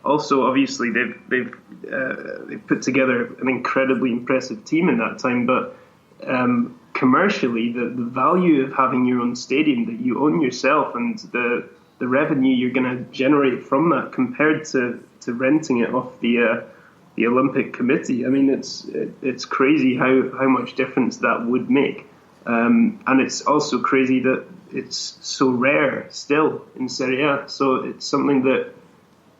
also, obviously, they've put together an incredibly impressive team in that time. But commercially, the value of having your own stadium that you own yourself, and the revenue you're going to generate from that, compared to renting it off the Olympic Committee, I mean, it's crazy how much difference that would make. And it's also crazy that it's so rare still in Serie A. So it's something that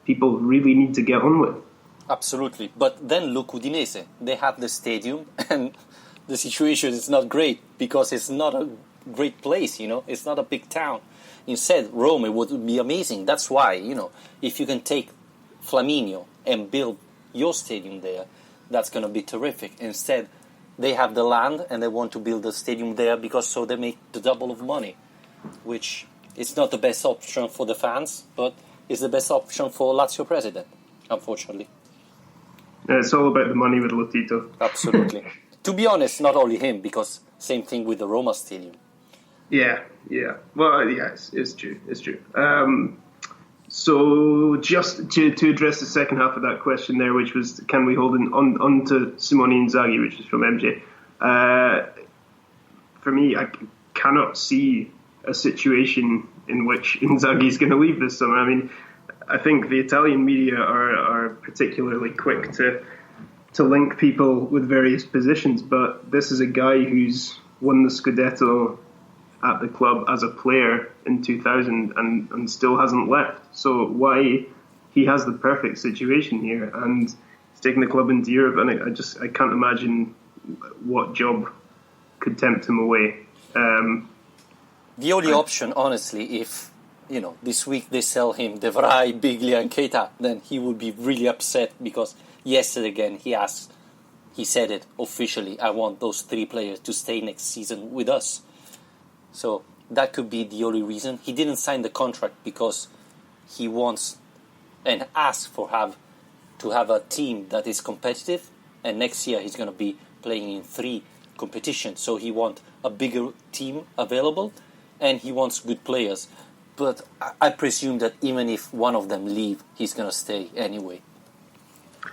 people really need to get on with. Absolutely. But then look, Udinese, they have the stadium, and the situation is not great because it's not a great place, It's not a big town. Instead, Rome, it would be amazing. That's why, if you can take Flaminio and build your stadium there, that's going to be terrific. Instead, they have the land and they want to build a stadium there because so they make the double of money, which is not the best option for the fans, but is the best option for Lazio president, unfortunately. Yeah, it's all about the money with Lotito. Absolutely. To be honest, not only him, because same thing with the Roma stadium. Yeah. Well, yeah, it's true. So just to address the second half of that question there, which was, can we hold on to Simone Inzaghi, which is from MJ. For me, I cannot see a situation in which Inzaghi is going to leave this summer. I mean, I think the Italian media are particularly quick to link people with various positions, but this is a guy who's won the Scudetto at the club as a player in 2000 and still hasn't left. So why he has the perfect situation here, and he's taking the club into Europe, and I can't imagine what job could tempt him away. The only option, honestly, if this week they sell him De Vrij, Biglia and Keita, then he would be really upset because yesterday again he said it officially, I want those 3 players to stay next season with us. So that could be the only reason. He didn't sign the contract because he wants and asks to have a team that is competitive, and next year he's going to be playing in 3 competitions. So he wants a bigger team available and he wants good players. But I presume that even if one of them leave, he's going to stay anyway.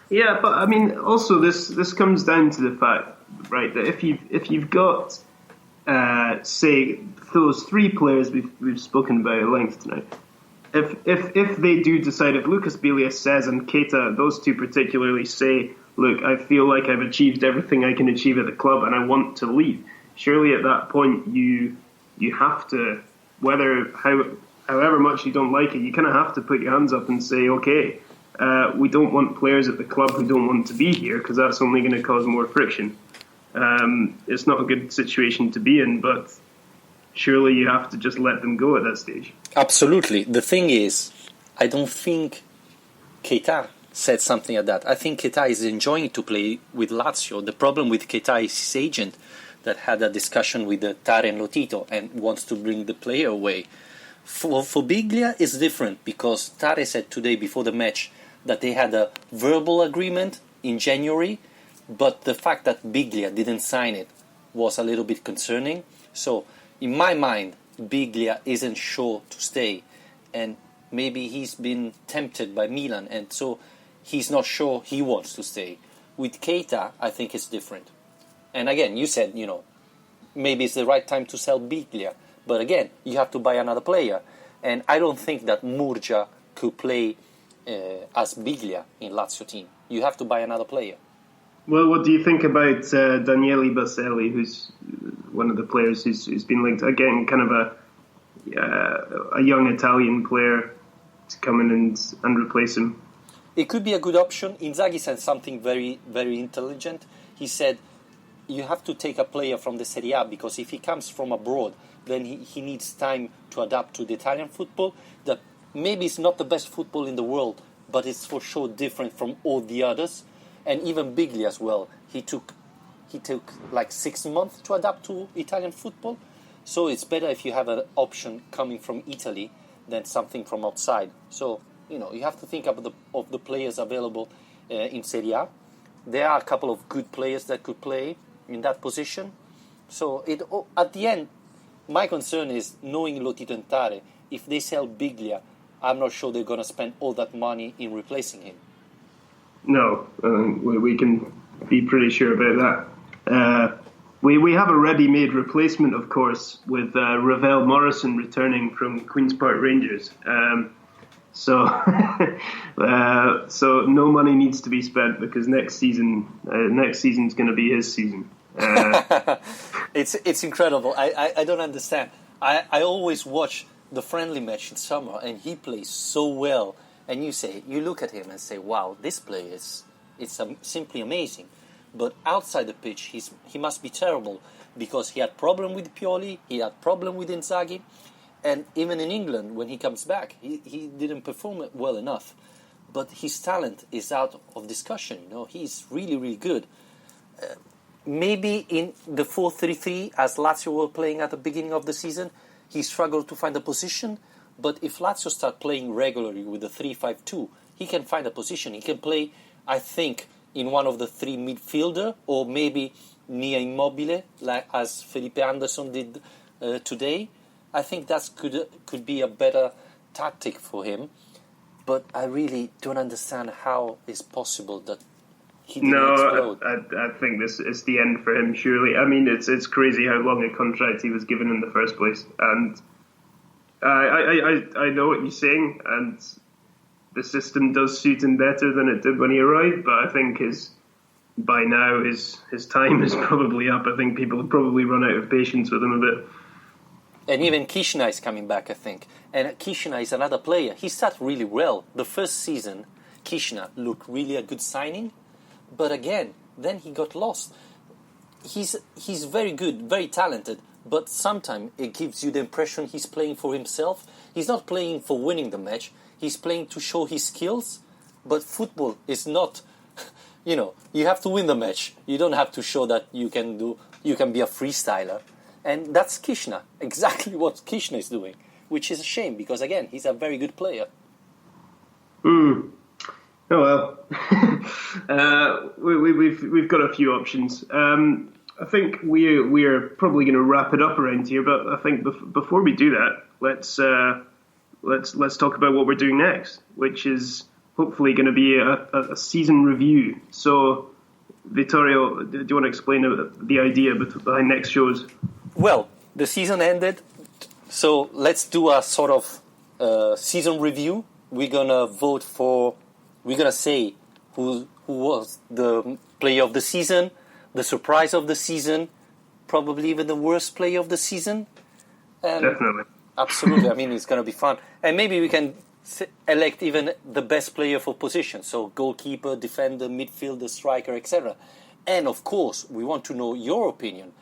Yeah, but I mean, also this comes down to the fact, right, that if you've got say those 3 players we've spoken about at length tonight, if they do decide, if Lucas Biglia says and Keita, those 2 particularly, say, look, I feel like I've achieved everything I can achieve at the club and I want to leave, surely at that point you have to, however much you don't like it, you kind of have to put your hands up and say, okay, we don't want players at the club who don't want to be here, because that's only going to cause more friction. It's not a good situation to be in, but surely you have to just let them go at that stage. Absolutely. The thing is, I don't think Keita said something like that. I think Keita is enjoying to play with Lazio. The problem with Keita is his agent that had a discussion with Tare and Lotito and wants to bring the player away. For Biglia, it's different because Tare said today before the match that they had a verbal agreement in January, but the fact that Biglia didn't sign it was a little bit concerning. So, in my mind, Biglia isn't sure to stay, and maybe he's been tempted by Milan, and so he's not sure he wants to stay. With Keita, I think it's different. And again, you said, maybe it's the right time to sell Biglia, but again, you have to buy another player, and I don't think that Murgia could play as Biglia in Lazio team. You have to buy another player. Well, what do you think about Daniele Baselli, who's one of the players who's been linked, again, kind of a young Italian player to come in and replace him? It could be a good option. Inzaghi said something very, very intelligent. He said, you have to take a player from the Serie A, because if he comes from abroad, then he needs time to adapt to the Italian football, that maybe it's not the best football in the world, but it's for sure different from all the others. And even Biglia as well. He took like 6 months to adapt to Italian football. So it's better if you have an option coming from Italy than something from outside. So, you have to think of the players available in Serie A. There are a couple of good players that could play in that position. So at the end, my concern is, knowing Lotito and Tare, if they sell Biglia I'm not sure they're going to spend all that money in replacing him. No, we can be pretty sure about that. We have a ready-made replacement, of course, with Ravel Morrison returning from Queen's Park Rangers. So no money needs to be spent because next season's going to be his season. It's incredible. I don't understand. I always watch the friendly match in summer, and he plays so well. And you look at him and say, "Wow, this player is simply amazing." But outside the pitch, he must be terrible because he had problem with Pioli, he had problem with Inzaghi, and even in England when he comes back, he didn't perform well enough. But his talent is out of discussion. He's really, really good. Maybe in the 4-3-3, as Lazio were playing at the beginning of the season, he struggled to find a position. But if Lazio start playing regularly with the 3-5-2, he can find a position. He can play, I think, in one of the three midfielder, or maybe near Immobile, like as Felipe Anderson did today. I think that could be a better tactic for him. But I really don't understand how it's possible that he didn't explode. I think this is the end for him, surely. I mean, it's crazy how long a contract he was given in the first place. And I know what you're saying, and the system does suit him better than it did when he arrived, but I think by now his time is probably up. I think people have probably run out of patience with him a bit. And even Kishna is coming back, I think. And Kishna is another player. He started really well. The first season, Kishna looked really a good signing, but again, then he got lost. He's very good, very talented, but sometimes it gives you the impression he's playing for himself. He's not playing for winning the match. He's playing to show his skills. But football is not, you have to win the match. You don't have to show that you can be a freestyler. And that's Kishna, exactly what Kishna is doing, which is a shame because, again, he's a very good player. Oh well, we've got a few options. I think we're probably going to wrap it up around here, but I think before we do that, let's talk about what we're doing next, which is hopefully going to be a season review. So, Vittorio, do you want to explain the idea behind next shows? Well, the season ended, so let's do a sort of season review. We're gonna vote for. We're gonna say who was the player of the season, the surprise of the season, probably even the worst player of the season. Definitely. Absolutely. I mean, it's going to be fun. And maybe we can elect even the best player for position. So goalkeeper, defender, midfielder, striker, etc. And of course, we want to know your opinion.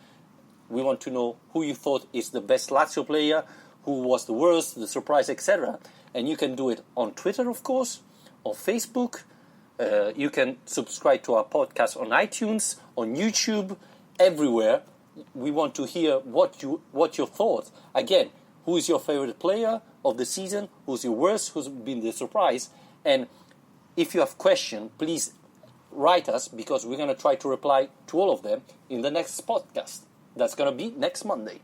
We want to know who you thought is the best Lazio player, who was the worst, the surprise, etc. And you can do it on Twitter, of course, on Facebook. You can subscribe to our podcast on iTunes, on YouTube, everywhere. We want to hear what your thoughts. Again, who is your favorite player of the season? Who's your worst? Who's been the surprise? And if you have questions, please write us because we're going to try to reply to all of them in the next podcast. That's going to be next Monday.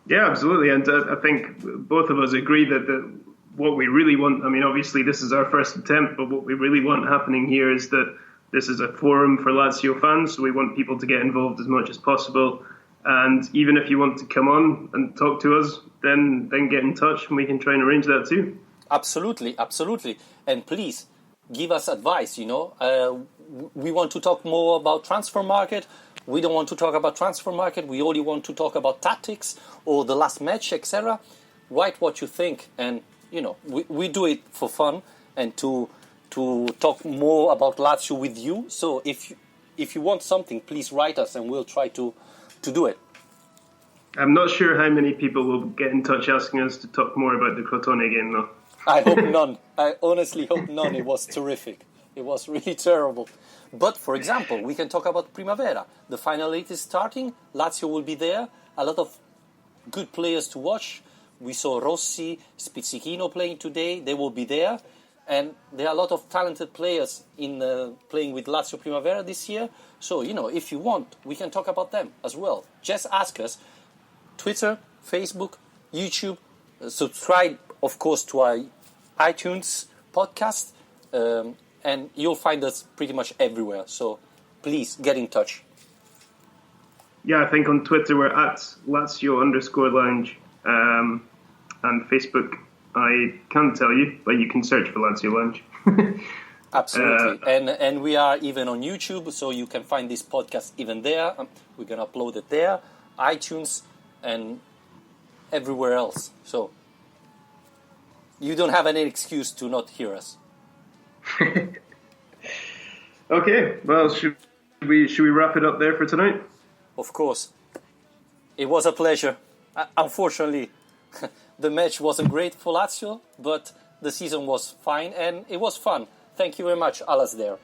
Yeah, absolutely. And I think both of us agree that what we really want, I mean, obviously this is our first attempt, but what we really want happening here is that this is a forum for Lazio fans, so we want people to get involved as much as possible. And even if you want to come on and talk to us, then get in touch and we can try and arrange that too. Absolutely, absolutely. And please, give us advice, We want to talk more about transfer market. We don't want to talk about transfer market. We only want to talk about tactics or the last match, etc. Write what you think. And, we do it for fun and to talk more about Lazio with you. So if you want something, please write us and we'll try to do it. I'm not sure how many people will get in touch asking us to talk more about the Crotone game, though. I hope none. I honestly hope none. It was terrific. It was really terrible. But, for example, we can talk about Primavera. The Final 8 is starting. Lazio will be there. A lot of good players to watch. We saw Rossi, Spizzichino playing today. They will be there. And there are a lot of talented players in playing with Lazio Primavera this year. So, if you want, we can talk about them as well. Just ask us. Twitter, Facebook, YouTube. Subscribe, of course, to our iTunes podcast, and you'll find us pretty much everywhere. So please get in touch. Yeah, I think on Twitter we're at Lazio_Lounge, and Facebook I can't tell you, but you can search for Lazio Lounge. Absolutely, and we are even on YouTube, so you can find this podcast even there. We're gonna upload it there, iTunes, and everywhere else. So you don't have any excuse to not hear us. Okay, well, should we wrap it up there for tonight? Of course, it was a pleasure. Unfortunately, the match wasn't great for Lazio, but the season was fine and it was fun. Thank you very much, Alasdair.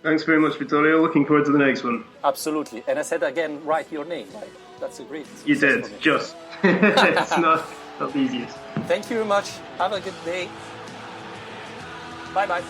Thanks very much, Vittorio. Looking forward to the next one. Absolutely. And I said again, write your name, right? That's a great You did, just. It's not the easiest. Thank you very much. Have a good day. Bye-bye.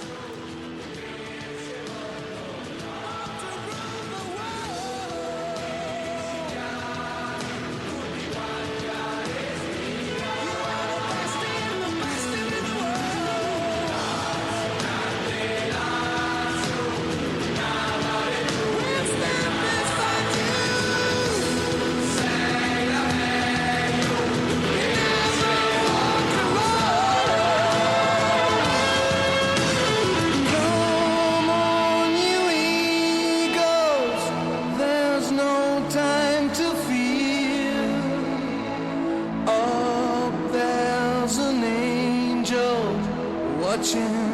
Watching